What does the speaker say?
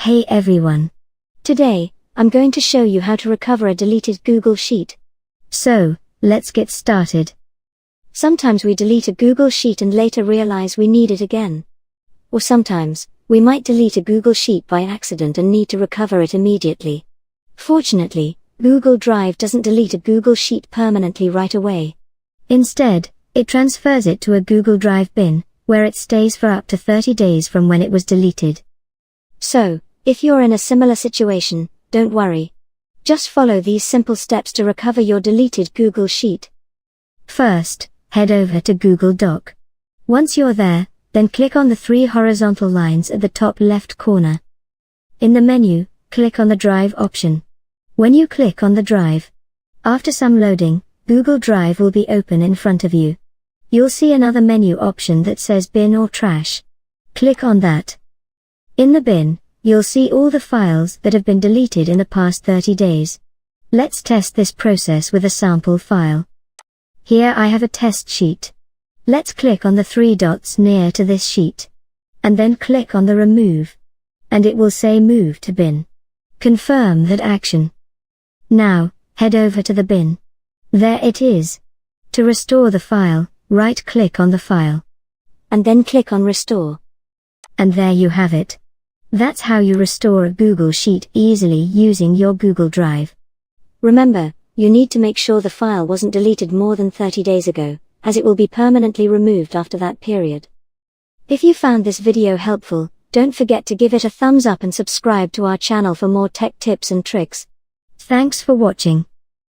Hey everyone. Today, I'm going to show you how to recover a deleted Google Sheet. So, let's get started. Sometimes we delete a Google Sheet and later realize we need it again. Or sometimes, we might delete a Google Sheet by accident and need to recover it immediately. Fortunately, Google Drive doesn't delete a Google Sheet permanently right away. Instead, it transfers it to a Google Drive bin, where it stays for up to 30 days from when it was deleted. So, if you're in a similar situation, don't worry. Just follow these simple steps to recover your deleted Google Sheet. First, head over to Google Doc. Once you're there, then click on the three horizontal lines at the top left corner. In the menu, click on the Drive option. When you click on the Drive, after some loading, Google Drive will be open in front of you. You'll see another menu option that says Bin or Trash. Click on that. In the bin, you'll see all the files that have been deleted in the past 30 days. Let's test this process with a sample file. Here I have a test sheet. Let's click on the three dots near to this sheet. And then click on the Remove. And it will say Move to Bin. Confirm that action. Now, head over to the bin. There it is. To restore the file, right-click on the file. And then click on Restore. And there you have it. That's how you restore a Google Sheet easily using your Google Drive. Remember, you need to make sure the file wasn't deleted more than 30 days ago, as it will be permanently removed after that period. If you found this video helpful, don't forget to give it a thumbs up and subscribe to our channel for more tech tips and tricks. Thanks for watching.